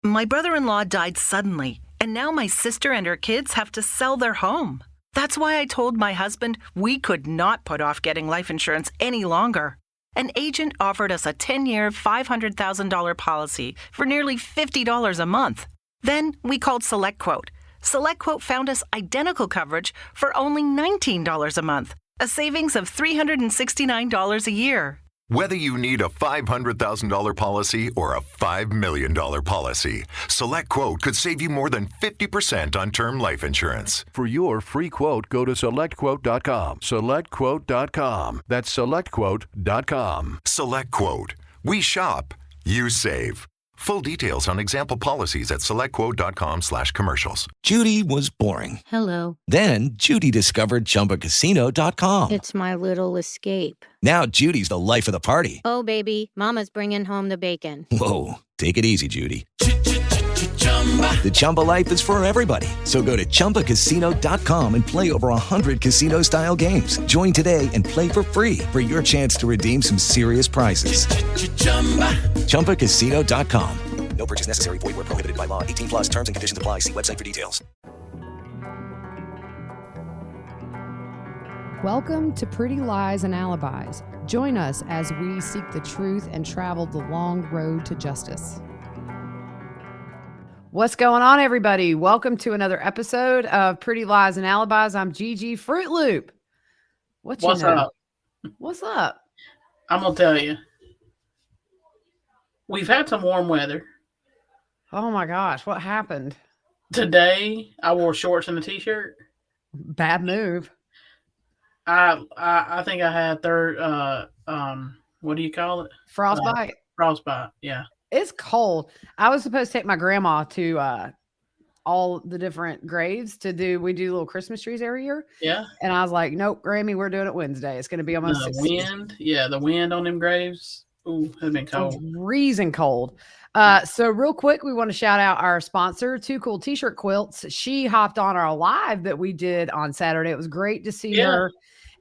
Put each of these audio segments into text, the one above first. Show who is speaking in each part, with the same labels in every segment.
Speaker 1: My brother-in-law died suddenly, and now my sister and her kids have to sell their home. That's why I told my husband we could not put off getting life insurance any longer. An agent offered us a 10-year, $500,000 policy for nearly $50 a month. Then we called SelectQuote. SelectQuote found us identical coverage for only $19 a month, a savings of $369 a year.
Speaker 2: Whether you need a $500,000 policy or a $5 million policy, SelectQuote could save you more than 50% on term life insurance.
Speaker 3: For your free quote, go to SelectQuote.com. SelectQuote.com. That's SelectQuote.com.
Speaker 2: SelectQuote. We shop, you save. Full details on example policies at SelectQuote.com/commercials.
Speaker 4: Judy was boring.
Speaker 5: Hello.
Speaker 4: Then Judy discovered ChumbaCasino.com.
Speaker 5: It's my little escape.
Speaker 4: Now Judy's the life of the party.
Speaker 5: Oh, baby, mama's bringing home the bacon.
Speaker 4: Whoa, take it easy, Judy. The Chumba life is for everybody. So go to ChumbaCasino.com and play over 100 casino-style games. Join today and play for free for your chance to redeem some serious prizes. ChumbaCasino.com. No purchase necessary. Void where prohibited by law. 18 plus terms and conditions apply. See website for details.
Speaker 6: Welcome to Pretty Lies and Alibis. Join us as we seek the truth and travel the long road to justice. What's going on, everybody? Welcome to another episode of Pretty Lies and Alibis. I'm Gigi Fruit Loop.
Speaker 7: What's up?
Speaker 6: What's up?
Speaker 7: I'm going to tell you. We've had some warm weather.
Speaker 6: Oh my gosh, what happened?
Speaker 7: Today, I wore shorts and a t-shirt.
Speaker 6: Bad move.
Speaker 7: I think I had what do you call it?
Speaker 6: Frostbite.
Speaker 7: Frostbite, yeah.
Speaker 6: It's cold. I was supposed to take my grandma to all the different graves we do little Christmas trees every year.
Speaker 7: Yeah.
Speaker 6: And I was like, nope, Grammy, we're doing it Wednesday. It's going to be almost 60.
Speaker 7: The wind on them graves. Ooh, it's been cold.
Speaker 6: It's freezing cold. So real quick, we want to shout out our sponsor, Too Cool T-Shirt Quilts. She hopped on our live that we did on Saturday. It was great to see her.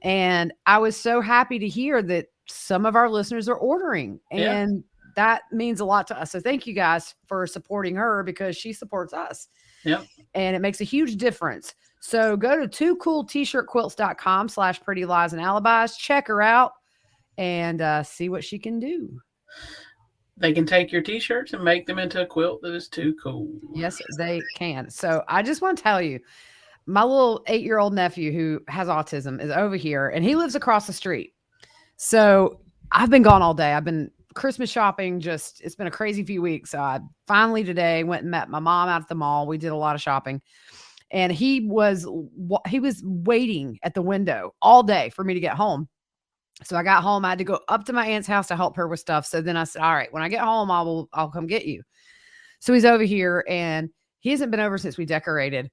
Speaker 6: And I was so happy to hear that some of our listeners are ordering. And that means a lot to us. So thank you guys for supporting her because she supports us.
Speaker 7: Yep.
Speaker 6: And it makes a huge difference. So go to twocooltshirtquilts.com/pretty lies and alibis. Check her out and see what she can do.
Speaker 7: They can take your t-shirts and make them into a quilt that is too cool.
Speaker 6: Yes, they can. So I just want to tell you, my little 8-year-old nephew who has autism is over here and he lives across the street. So I've been gone all day. I've been Christmas shopping. It's been a crazy few weeks. So I finally today went and met my mom out at the mall. We did a lot of shopping and he was waiting at the window all day for me to get home. So I got home. I had to go up to my aunt's house to help her with stuff. So then I said, all right, when I get home, I'll come get you. So he's over here and he hasn't been over since we decorated.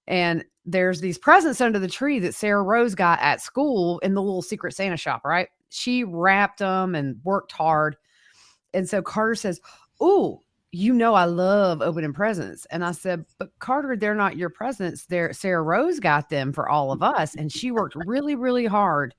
Speaker 6: And there's these presents under the tree that Sarah Rose got at school in the little Secret Santa shop, right? She wrapped them and worked hard. And so Carter says, "Oh, I love opening presents." And I said, "But Carter, they're not your presents. Sarah Rose got them for all of us. And she worked really, really hard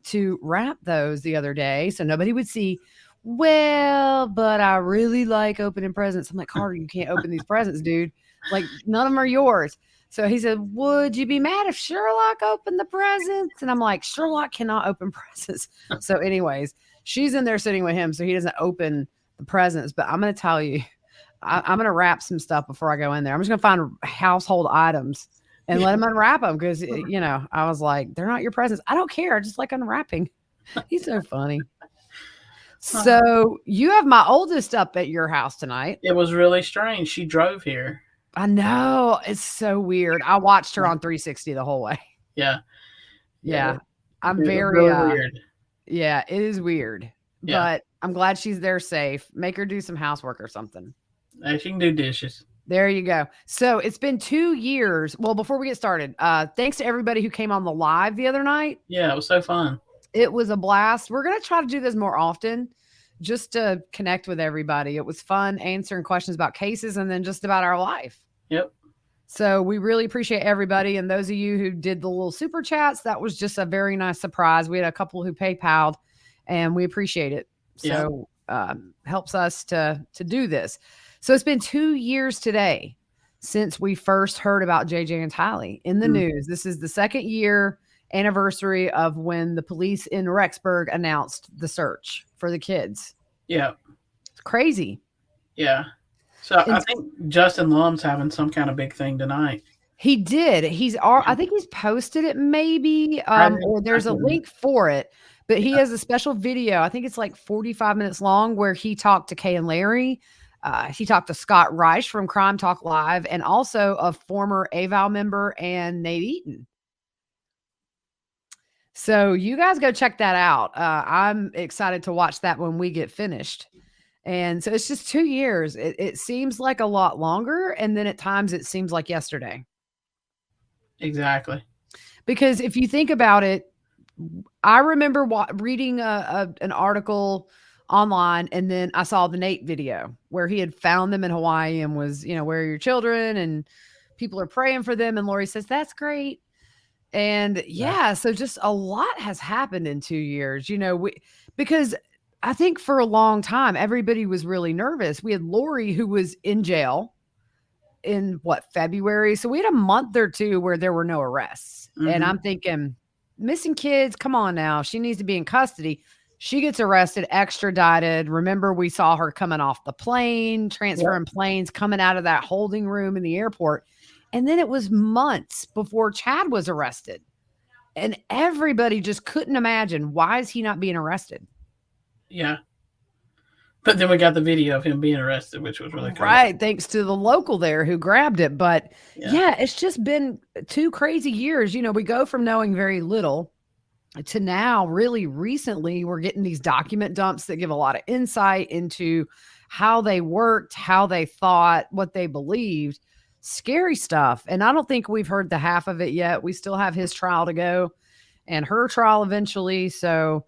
Speaker 6: to wrap those the other day so nobody would see." "Well, but I really like opening presents." I'm like, "Carter, you can't open these presents, dude. Like none of them are yours." So he said, "Would you be mad if Sherlock opened the presents?" And I'm like, "Sherlock cannot open presents." So anyways, she's in there sitting with him so he doesn't open the presents. But I'm going to tell you, I'm going to wrap some stuff before I go in there. I'm just going to find household items and let him unwrap them because, I was like, they're not your presents. I don't care. I just like unwrapping. He's so funny. So you have my oldest up at your house tonight.
Speaker 7: It was really strange. She drove here.
Speaker 6: I know. It's so weird. I watched her on 360 the whole way.
Speaker 7: Yeah.
Speaker 6: I'm very
Speaker 7: really weird.
Speaker 6: Yeah, it is weird.
Speaker 7: Yeah.
Speaker 6: But I'm glad she's there safe. Make her do some housework or something.
Speaker 7: She can do dishes.
Speaker 6: There you go. So it's been 2 years. Well, before we get started, thanks to everybody who came on the live the other night.
Speaker 7: Yeah, it was so fun.
Speaker 6: It was a blast. We're going to try to do this more often just to connect with everybody. It was fun answering questions about cases and then just about our life.
Speaker 7: Yep.
Speaker 6: So we really appreciate everybody. And those of you who did the little super chats, that was just a very nice surprise. We had a couple who PayPal'd and we appreciate it. So helps us to do this. So it's been 2 years today since we first heard about JJ and Tylee in the news. This is the 2nd year anniversary of when the police in Rexburg announced the search for the kids.
Speaker 7: Yeah.
Speaker 6: It's crazy.
Speaker 7: Yeah. So I think Justin Lum's having some kind of big thing tonight.
Speaker 6: He did. I think he's posted it maybe, or there's a link for it, but he has a special video. I think it's like 45 minutes long where he talked to Kay and Larry. He talked to Scott Reich from Crime Talk Live and also a former AVAL member and Nate Eaton. So you guys go check that out. I'm excited to watch that when we get finished. And so it's just 2 years. It seems like a lot longer. And then at times it seems like yesterday.
Speaker 7: Exactly.
Speaker 6: Because if you think about it, I remember reading an article online, and then I saw the Nate video where he had found them in Hawaii and was, where are your children? And people are praying for them. And Lori says, that's great. And so just a lot has happened in 2 years, because I think for a long time, everybody was really nervous. We had Lori who was in jail in February. So we had a month or two where there were no arrests. Mm-hmm. And I'm thinking, missing kids, come on now. She needs to be in custody. She gets arrested, extradited. Remember, we saw her coming off the plane, transferring planes, coming out of that holding room in the airport. And then it was months before Chad was arrested. And everybody just couldn't imagine, why is he not being arrested?
Speaker 7: Yeah. But then we got the video of him being arrested, which was really cool.
Speaker 6: Right. Thanks to the local there who grabbed it. But it's just been 2 crazy years. We go from knowing very little to now really recently we're getting these document dumps that give a lot of insight into how they worked, how they thought, what they believed. Scary stuff. And I don't think we've heard the half of it yet. We still have his trial to go and her trial eventually. So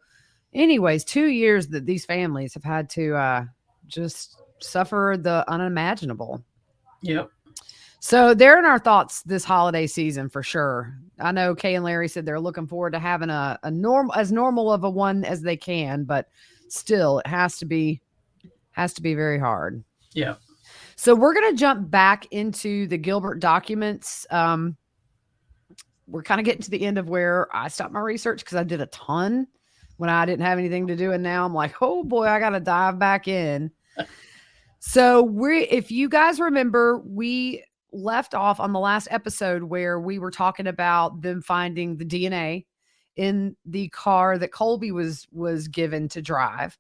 Speaker 6: anyways, 2 years that these families have had to just suffer the unimaginable.
Speaker 7: Yep.
Speaker 6: So they're in our thoughts this holiday season for sure. I know Kay and Larry said they're looking forward to having a normal of a one as they can, but still it has to be very hard.
Speaker 7: Yeah.
Speaker 6: So we're going to jump back into the Gilbert documents. We're kind of getting to the end of where I stopped my research because I did a ton when I didn't have anything to do. And now I'm like, oh boy, I got to dive back in. So if you guys remember, we left off on the last episode where we were talking about them finding the DNA in the car that Colby was given to drive.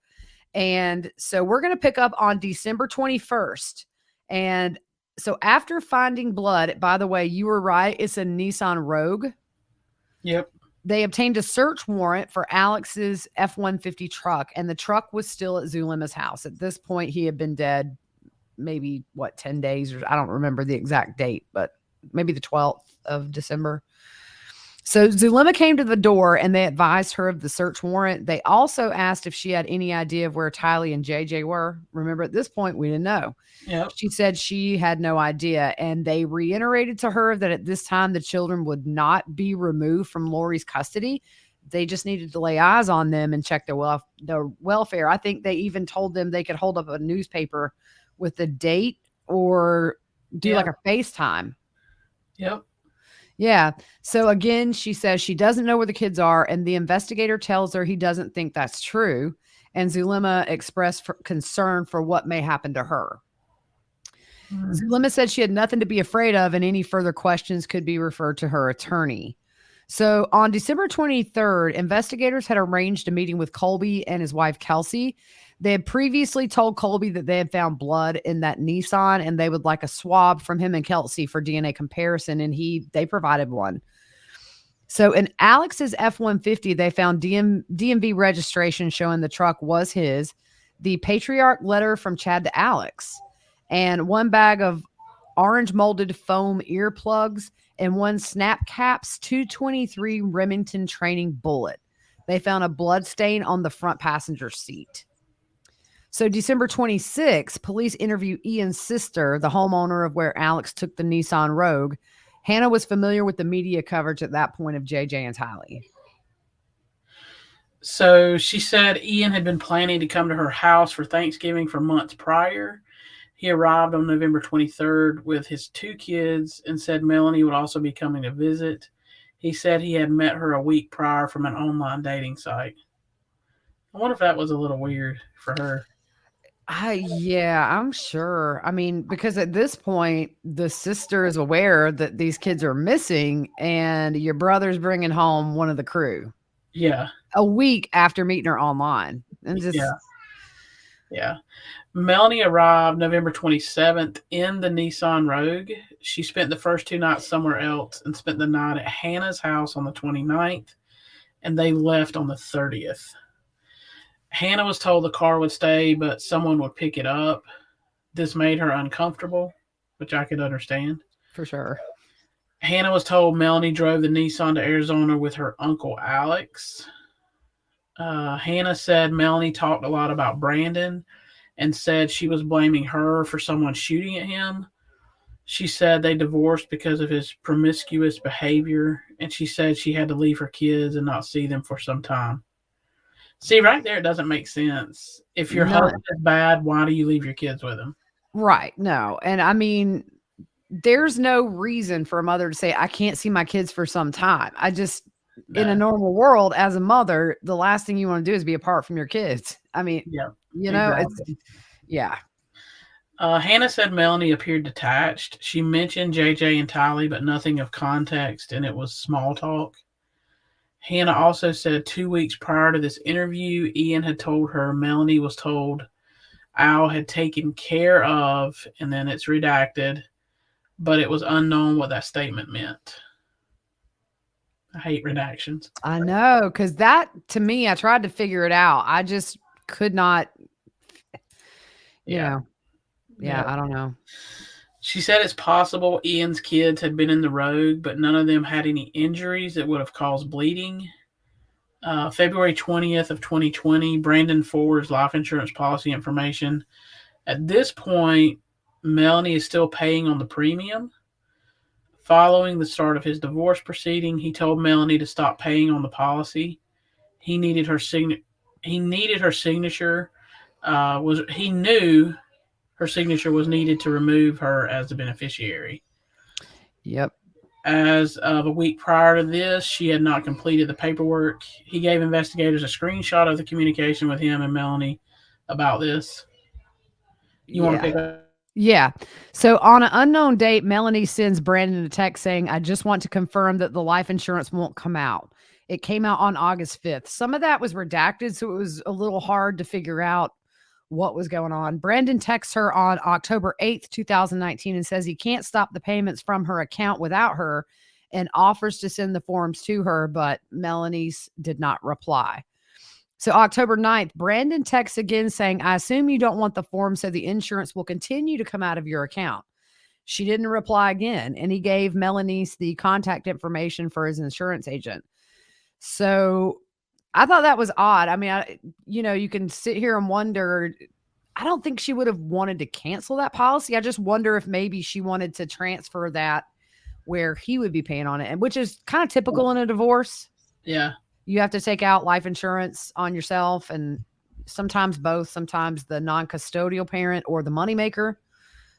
Speaker 6: And so we're going to pick up on December 21st. And so after finding blood, by the way, you were right. It's a Nissan Rogue.
Speaker 7: Yep.
Speaker 6: They obtained a search warrant for Alex's F-150 truck, and the truck was still at Zulima's house. At this point, he had been dead maybe, 10 days? Or I don't remember the exact date, but maybe the 12th of December. So Zulima came to the door, and they advised her of the search warrant. They also asked if she had any idea of where Tylee and JJ were. Remember, at this point, we didn't know.
Speaker 7: Yep.
Speaker 6: She said she had no idea, and they reiterated to her that at this time, the children would not be removed from Lori's custody. They just needed to lay eyes on them and check their welfare. I think they even told them they could hold up a newspaper with the date or do like a FaceTime.
Speaker 7: Yep.
Speaker 6: Yeah. So again, she says she doesn't know where the kids are, and the investigator tells her he doesn't think that's true. And Zulima expressed concern for what may happen to her. Zulima said she had nothing to be afraid of, and any further questions could be referred to her attorney. So on December 23rd, investigators had arranged a meeting with Colby and his wife, Kelsey. They had previously told Colby that they had found blood in that Nissan, and they would like a swab from him and Kelsey for DNA comparison, and they provided one. So in Alex's F-150, they found DMV registration showing the truck was his, the Patriarch letter from Chad to Alex, and one bag of orange molded foam earplugs, and one Snap Caps 223 Remington training bullet. They found a blood stain on the front passenger seat. So December 26th, police interview Ian's sister, the homeowner of where Alex took the Nissan Rogue. Hannah was familiar with the media coverage at that point of JJ and Tylee.
Speaker 7: So she said Ian had been planning to come to her house for Thanksgiving for months prior. He arrived on November 23rd with his 2 kids and said Melanie would also be coming to visit. He said he had met her a week prior from an online dating site. I wonder if that was a little weird for her.
Speaker 6: Yeah, I'm sure. I mean, because at this point, the sister is aware that these kids are missing, and your brother's bringing home one of the crew.
Speaker 7: Yeah.
Speaker 6: A week after meeting her online. And just,
Speaker 7: yeah. Melanie arrived November 27th in the Nissan Rogue. She spent the first 2 nights somewhere else and spent the night at Hannah's house on the 29th, and they left on the 30th. Hannah was told the car would stay, but someone would pick it up. This made her uncomfortable, which I could understand.
Speaker 6: For sure.
Speaker 7: Hannah was told Melanie drove the Nissan to Arizona with her uncle Alex. Hannah said Melanie talked a lot about Brandon and said she was blaming her for someone shooting at him. She said they divorced because of his promiscuous behavior, and she said she had to leave her kids and not see them for some time. See, right there, it doesn't make sense. If your husband is bad, why do you leave your kids with him?
Speaker 6: Right. No. And I mean, there's no reason for a mother to say, I can't see my kids for some time. In a normal world, as a mother, the last thing you want to do is be apart from your kids. I mean,
Speaker 7: Exactly.
Speaker 6: Yeah.
Speaker 7: Hannah said Melanie appeared detached. She mentioned JJ and Tylee, but nothing of context, and it was small talk. Hannah also said 2 weeks prior to this interview, Ian had told her Melanie was told Al had taken care of, and then it's redacted, but it was unknown what that statement meant. I hate redactions.
Speaker 6: I know, because that, to me, I tried to figure it out. I just could not, I don't know.
Speaker 7: She said it's possible Ian's kids had been in the Rogue, but none of them had any injuries that would have caused bleeding. February 20th of 2020, Brandon forwards life insurance policy information. At this point, Melanie is still paying on the premium. Following the start of his divorce proceeding, he told Melanie to stop paying on the policy. He needed her signature. He knew her signature was needed to remove her as the beneficiary.
Speaker 6: Yep.
Speaker 7: As of a week prior to this, she had not completed the paperwork. He gave investigators a screenshot of the communication with him and Melanie about this. You want to pick up?
Speaker 6: Yeah. So on an unknown date, Melanie sends Brandon a text saying, I just want to confirm that the life insurance won't come out. It came out on August 5th. Some of that was redacted, so it was a little hard to figure out what was going on. Brandon texts her on October 8th, 2019, and says he can't stop the payments from her account without her and offers to send the forms to her, but Melanie's did not reply. So October 9th, Brandon texts again saying, I assume you don't want the form, so the insurance will continue to come out of your account. She didn't reply again, and he gave Melanie's the contact information for his insurance agent. So I thought that was odd. I mean, you can sit here and wonder. I don't think she would have wanted to cancel that policy. I just wonder if maybe she wanted to transfer that where he would be paying on it, and which is kind of typical in a divorce.
Speaker 7: Yeah.
Speaker 6: You have to take out life insurance on yourself, and sometimes both, sometimes the non-custodial parent or the moneymaker.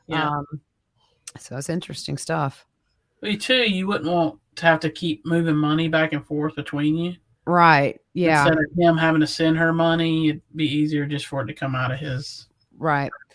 Speaker 7: Yeah.
Speaker 6: So that's interesting stuff.
Speaker 7: You too, you wouldn't want to have to keep moving money back and forth between you.
Speaker 6: Right. Yeah.
Speaker 7: Instead of him having to send her money, it'd be easier just for it to come out of his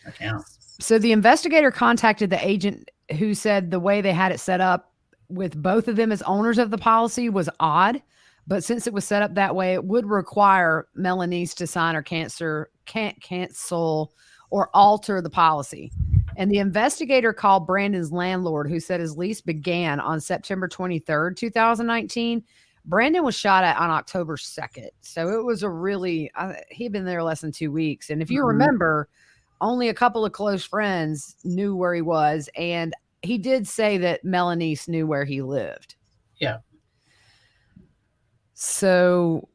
Speaker 7: account.
Speaker 6: So the investigator contacted the agent who said the way they had it set up with both of them as owners of the policy was odd. But since it was set up that way, it would require Melanie's to sign or can't cancel or alter the policy. And the investigator called Brandon's landlord, who said his lease began on September 23rd, 2019. Brandon was shot at on October 2nd. So it was he'd been there less than 2 weeks. And if you remember, only a couple of close friends knew where he was. And he did say that Melanie knew where he lived.
Speaker 7: Yeah.
Speaker 6: So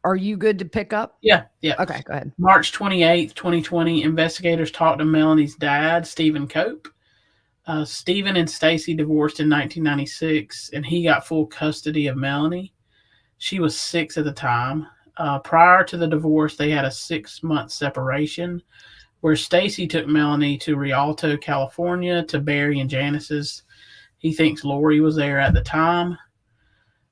Speaker 6: are you good to pick up?
Speaker 7: Yeah.
Speaker 6: Okay, go ahead.
Speaker 7: March 28th, 2020, investigators talked to Melanie's dad, Stephen Cope. Stephen and Stacy divorced in 1996, and he got full custody of Melanie. She was 6 at the time. Prior to the divorce, they had a 6-month separation where Stacy took Melanie to Rialto, California to Barry and Janice's. He thinks Lori was there at the time.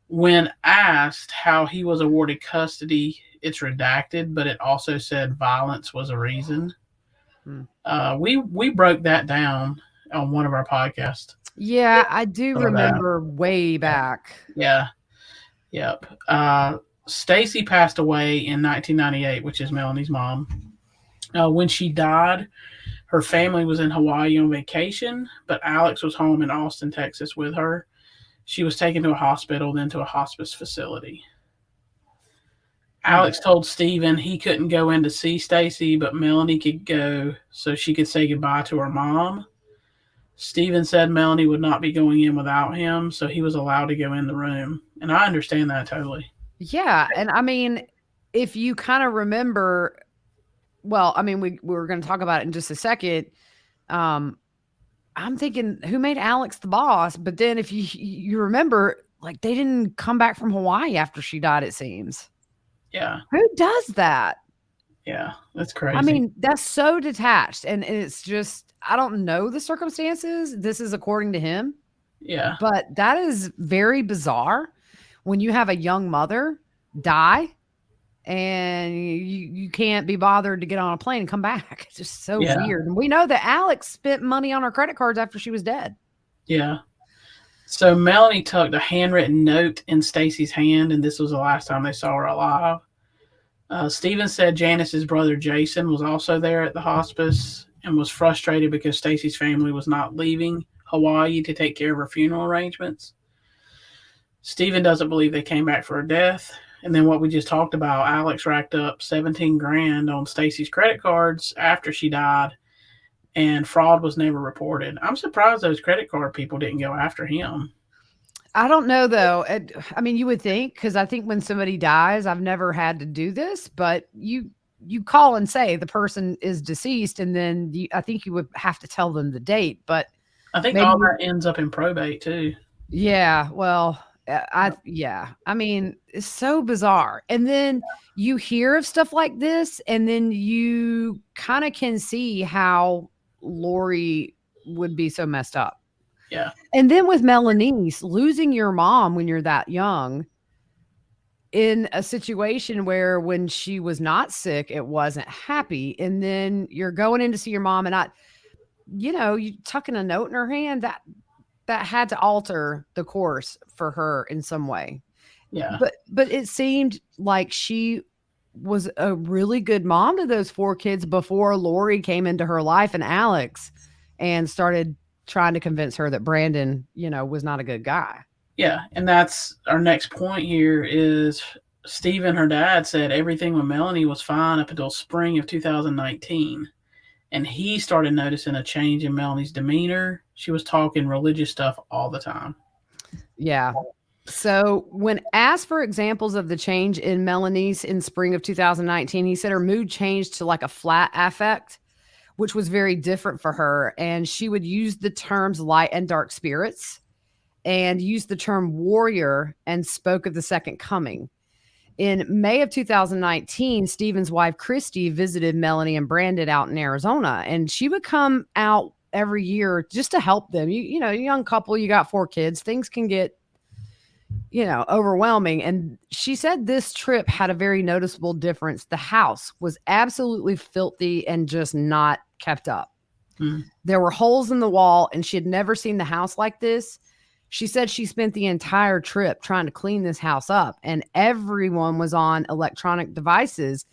Speaker 7: When asked how he was awarded custody, it's redacted, but it also said violence was a reason. We broke that down on one of our podcasts.
Speaker 6: Yeah, I do remember way back.
Speaker 7: Yeah. Yep. Stacy passed away in 1998, which is Melanie's mom. When she died, her family was in Hawaii on vacation, but Alex was home in Austin, Texas with her. She was taken to a hospital, then to a hospice facility. Alex told Stephen he couldn't go in to see Stacy, but Melanie could go so she could say goodbye to her mom. Stephen said Melanie would not be going in without him, so he was allowed to go in the room. And I understand that totally.
Speaker 6: Yeah. And I mean, if you kind of remember, well, I mean, we were going to talk about it in just a second. I'm thinking, who made Alex the boss? But then if you remember, like, they didn't come back from Hawaii after she died, it seems.
Speaker 7: Yeah.
Speaker 6: Who does that?
Speaker 7: Yeah, that's crazy.
Speaker 6: I mean, that's so detached. And it's just, I don't know the circumstances. This is according to him.
Speaker 7: Yeah.
Speaker 6: But that is very bizarre when you have a young mother die and you can't be bothered to get on a plane and come back. It's just so weird. And we know that Alex spent money on her credit cards after she was dead.
Speaker 7: Yeah. So Melanie tucked a handwritten note in Stacy's hand, and this was the last time they saw her alive. Stephen said Janice's brother Jason was also there at the hospice and was frustrated because Stacy's family was not leaving Hawaii to take care of her funeral arrangements. Stephen doesn't believe they came back for her death. And then what we just talked about, Alex racked up $17,000 on Stacy's credit cards after she died, and fraud was never reported. I'm surprised those credit card people didn't go after him.
Speaker 6: I don't know, though. I mean, you would think, because I think when somebody dies, I've never had to do this, but you call and say the person is deceased, and then I think you would have to tell them the date. But
Speaker 7: I think all that ends up in probate too.
Speaker 6: Yeah, well, I mean, it's so bizarre. And then you hear of stuff like this, and then you kind of can see how Lori would be so messed up.
Speaker 7: Yeah.
Speaker 6: And then with Melanie, losing your mom when you're that young in a situation where when she was not sick, it wasn't happy. And then you're going in to see your mom and you tucking a note in her hand, that had to alter the course for her in some way.
Speaker 7: Yeah.
Speaker 6: But it seemed like she was a really good mom to those 4 kids before Lori came into her life and Alex and started trying to convince her that Brandon, was not a good guy.
Speaker 7: Yeah. And that's our next point here is Stephen, her dad, said everything with Melanie was fine up until spring of 2019. And he started noticing a change in Melanie's demeanor. She was talking religious stuff all the time.
Speaker 6: Yeah. So when asked for examples of the change in Melanie's in spring of 2019, he said her mood changed to like a flat affect, which was very different for her. And she would use the terms light and dark spirits and use the term warrior and spoke of the second coming. In May of 2019, Stephen's wife, Christy, visited Melanie and Brandon out in Arizona, and she would come out every year just to help them. You know, young couple, you got 4 kids, things can get, overwhelming. And she said this trip had a very noticeable difference. The house was absolutely filthy and just not kept up. There were holes in the wall, and she had never seen the house like this. She said she spent the entire trip trying to clean this house up, and everyone was on electronic devices.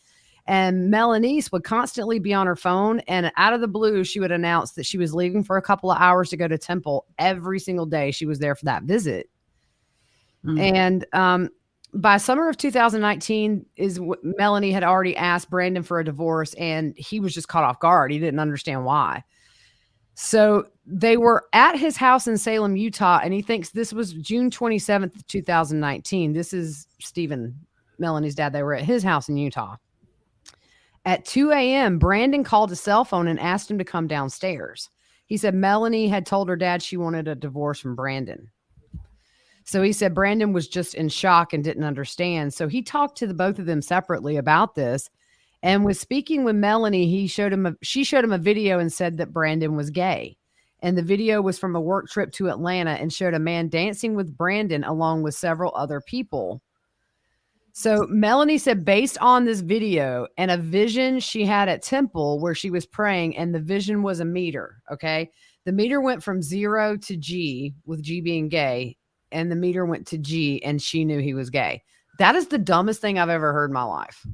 Speaker 6: And Melanie would constantly be on her phone, and out of the blue, she would announce that she was leaving for a couple of hours to go to temple every single day she was there for that visit. And by summer of 2019 Melanie had already asked Brandon for a divorce, and he was just caught off guard. He didn't understand why. So they were at his house in Salem, Utah, and he thinks this was June 27th, 2019. This is Stephen, Melanie's dad. They were at his house in Utah. At 2 a.m., Brandon called his cell phone and asked him to come downstairs. He said Melanie had told her dad she wanted a divorce from Brandon. So he said Brandon was just in shock and didn't understand. So he talked to the both of them separately about this. And with speaking with Melanie, she showed him a video and said that Brandon was gay. And the video was from a work trip to Atlanta and showed a man dancing with Brandon along with several other people. So Melanie said, based on this video and a vision she had at temple where she was praying, and the vision was a meter. Okay. The meter went from 0 to G, with G being gay, and the meter went to G, and she knew he was gay. That is the dumbest thing I've ever heard in my life.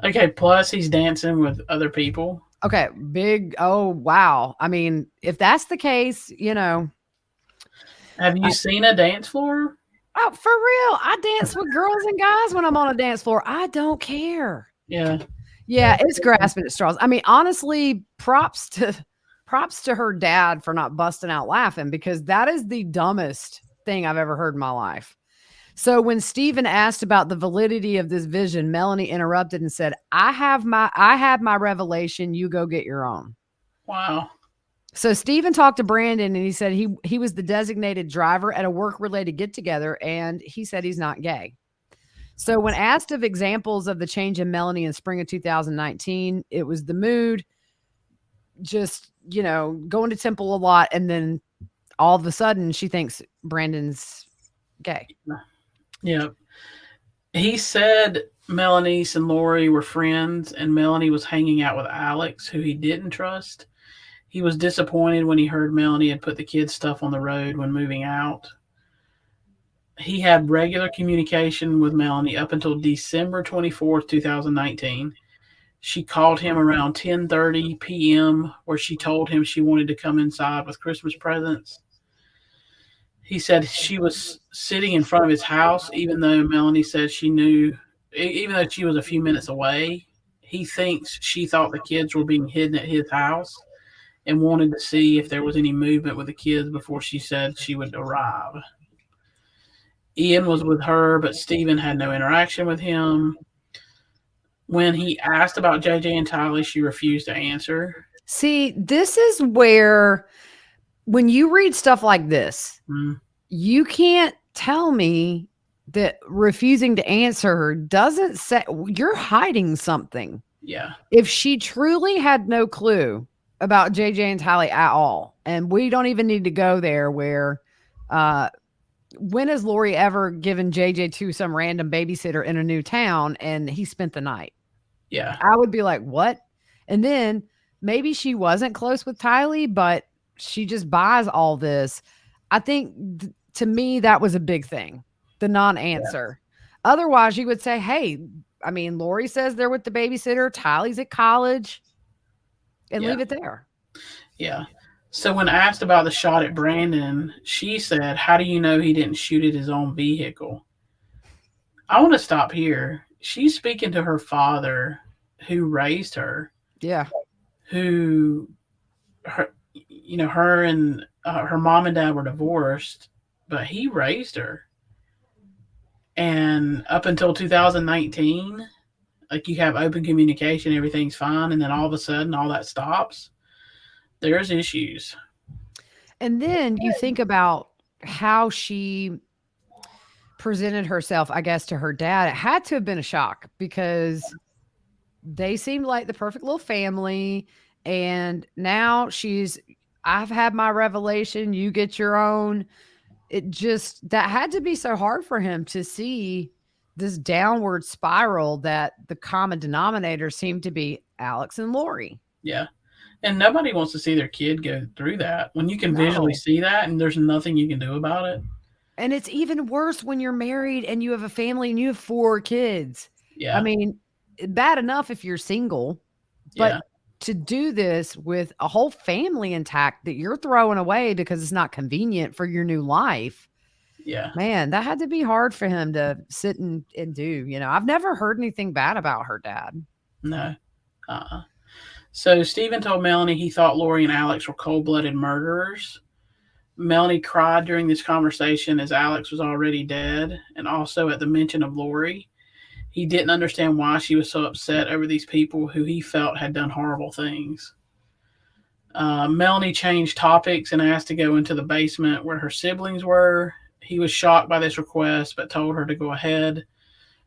Speaker 7: Okay. Plus, he's dancing with other people.
Speaker 6: Okay. Big. Oh, wow. I mean, if that's the case,
Speaker 7: Have you seen a dance floor?
Speaker 6: Oh, for real. I dance with girls and guys when I'm on a dance floor. I don't care.
Speaker 7: Yeah.
Speaker 6: Yeah. It's grasping at straws. I mean, honestly, props to her dad for not busting out laughing, because that is the dumbest thing I've ever heard in my life. So when Stephen asked about the validity of this vision, Melanie interrupted and said, I had my revelation. You go get your own.
Speaker 7: Wow.
Speaker 6: So Stephen talked to Brandon, and he said he was the designated driver at a work-related get-together, and he said he's not gay. So when asked of examples of the change in Melanie in spring of 2019, it was the mood, just, going to temple a lot, and then all of a sudden she thinks Brandon's gay.
Speaker 7: Yeah. He said Melanie and Lori were friends, and Melanie was hanging out with Alex, who he didn't trust. He was disappointed when he heard Melanie had put the kids' stuff on the road when moving out. He had regular communication with Melanie up until December 24th, 2019. She called him around 10:30 p.m. where she told him she wanted to come inside with Christmas presents. He said she was sitting in front of his house, even though Melanie said she knew, even though she was a few minutes away. He thinks she thought the kids were being hidden at his house and wanted to see if there was any movement with the kids before she said she would arrive. Ian was with her, but Stephen had no interaction with him. When he asked about JJ and Tylee, she refused to answer.
Speaker 6: See, this is where, when you read stuff like this, you can't tell me that refusing to answer her doesn't say you're hiding something.
Speaker 7: Yeah.
Speaker 6: If she truly had no clue about JJ and Tylee at all, and we don't even need to go there where, when has Lori ever given JJ to some random babysitter in a new town and he spent the night?
Speaker 7: Yeah.
Speaker 6: I would be like, what? And then maybe she wasn't close with Tylee, but she just buys all this. I think to me, that was a big thing, the non-answer. Yeah. Otherwise, you would say, hey, I mean, Lori says they're with the babysitter. Tylee's at college, and leave it there.
Speaker 7: Yeah. So when asked about the shot at Brandon, she said, how do you know he didn't shoot at his own vehicle? I want to stop here. She's speaking to her father, who raised her.
Speaker 6: Yeah.
Speaker 7: Who, her and her mom and dad were divorced, but he raised her. And up until 2019, like, you have open communication, everything's fine. And then all of a sudden, all that stops. There's issues.
Speaker 6: And then you think about how she presented herself, I guess, to her dad. It had to have been a shock, because they seemed like the perfect little family. And now I've had my revelation, you get your own. That had to be so hard for him to see this downward spiral that the common denominator seemed to be Alex and Lori.
Speaker 7: Yeah. And nobody wants to see their kid go through that when you can visually see that and there's nothing you can do about it.
Speaker 6: And it's even worse when you're married and you have a family and you have 4 kids.
Speaker 7: Yeah.
Speaker 6: I mean, bad enough if you're single, but to do this with a whole family intact that you're throwing away because it's not convenient for your new life.
Speaker 7: Yeah.
Speaker 6: Man, that had to be hard for him to sit and do. I've never heard anything bad about her dad.
Speaker 7: No. So Stephen told Melanie he thought Lori and Alex were cold-blooded murderers. Melanie cried during this conversation as Alex was already dead, and also at the mention of Lori. He didn't understand why she was so upset over these people who he felt had done horrible things. Melanie changed topics and asked to go into the basement where her siblings were. He was shocked by this request, but told her to go ahead.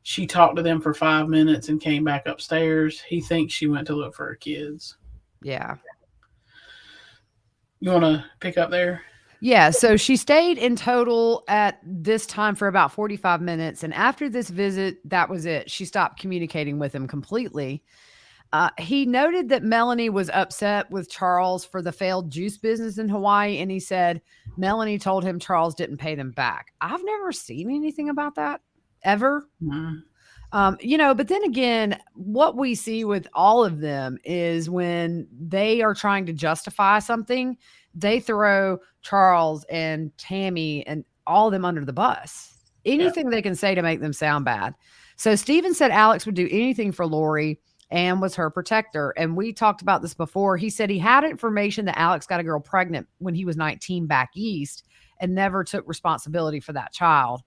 Speaker 7: She talked to them for 5 minutes and came back upstairs. He thinks she went to look for her kids.
Speaker 6: Yeah.
Speaker 7: You want to pick up there?
Speaker 6: Yeah, so she stayed in total at this time for about 45 minutes. And after this visit, that was it. She stopped communicating with him completely. He noted that Melanie was upset with Charles for the failed juice business in Hawaii. And he said Melanie told him Charles didn't pay them back. I've never seen anything about that ever.
Speaker 7: Mm-hmm.
Speaker 6: But then again, what we see with all of them is when they are trying to justify something, they throw Charles and Tammy and all of them under the bus. Anything they can say to make them sound bad. So Steven said Alex would do anything for Lori and was her protector. And we talked about this before. He said he had information that Alex got a girl pregnant when he was 19 back east and never took responsibility for that child.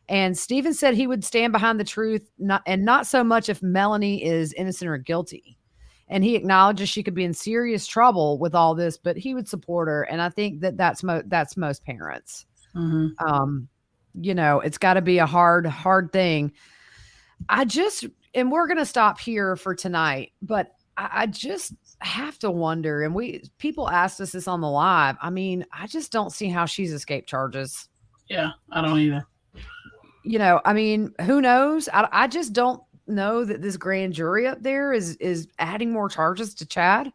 Speaker 6: And Steven said he would stand behind the truth, not so much if Melanie is innocent or guilty. And he acknowledges she could be in serious trouble with all this, but he would support her. And I think that's most parents.
Speaker 7: Mm-hmm.
Speaker 6: It's got to be a hard thing. And we're going to stop here for tonight, but I just have to wonder. And people asked us this on the live. I mean, I just don't see how she's escaped charges.
Speaker 7: Yeah, I don't either.
Speaker 6: Who knows? I just don't know that this grand jury up there is adding more charges to Chad.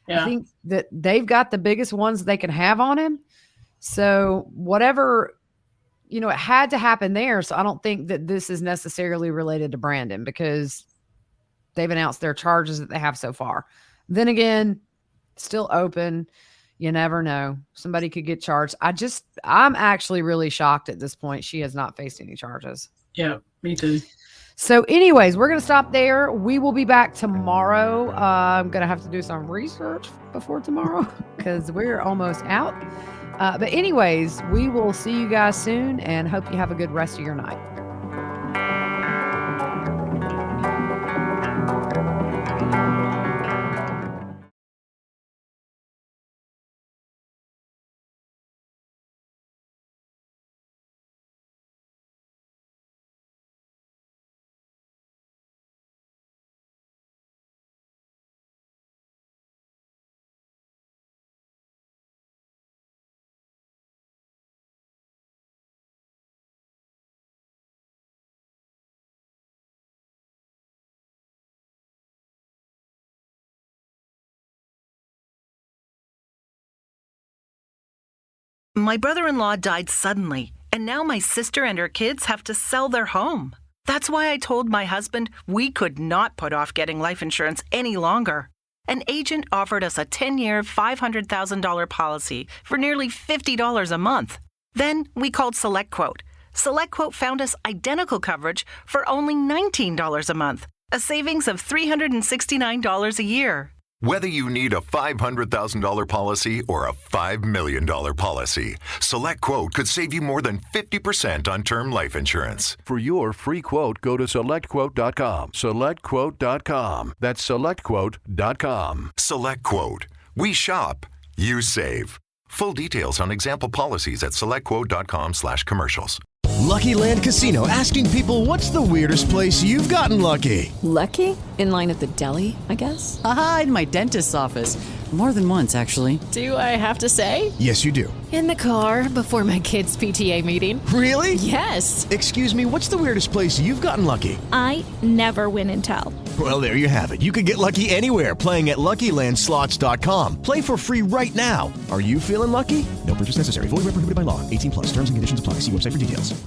Speaker 7: Yeah.
Speaker 6: I think that they've got the biggest ones they can have on him. So whatever, it had to happen there. So I don't think that this is necessarily related to Brandon because they've announced their charges that they have so far. Then again, still open. You never know. Somebody could get charged. I'm actually really shocked at this point. She has not faced any charges.
Speaker 7: Yeah, me too.
Speaker 6: So anyways, we're going to stop there. We will be back tomorrow. I'm going to have to do some research before tomorrow because we're almost out. But anyways, we will see you guys soon and hope you have a good rest of your night.
Speaker 1: My brother-in-law died suddenly, and now my sister and her kids have to sell their home. That's why I told my husband we could not put off getting life insurance any longer. An agent offered us a 10-year, $500,000 policy for nearly $50 a month. Then we called SelectQuote. SelectQuote found us identical coverage for only $19 a month, a savings of $369 a year.
Speaker 2: Whether you need a $500,000 policy or a $5 million policy, SelectQuote could save you more than 50% on term life insurance.
Speaker 3: For your free quote, go to SelectQuote.com. SelectQuote.com. That's SelectQuote.com.
Speaker 2: SelectQuote. We shop, you save. Full details on example policies at SelectQuote.com/commercials.
Speaker 8: Lucky Land Casino, asking people, what's the weirdest place you've gotten lucky?
Speaker 9: Lucky? In line at the deli, I guess?
Speaker 10: Aha, in my dentist's office. More than once, actually.
Speaker 9: Do I have to say?
Speaker 8: Yes, you do.
Speaker 9: In the car before my kids' PTA meeting.
Speaker 8: Really?
Speaker 9: Yes.
Speaker 8: Excuse me, what's the weirdest place you've gotten lucky?
Speaker 11: I never win and tell.
Speaker 8: Well, there you have it. You can get lucky anywhere, playing at LuckyLandSlots.com. Play for free right now. Are you feeling lucky? No purchase necessary. Void where prohibited by law. 18+. Terms and conditions apply. See website for details.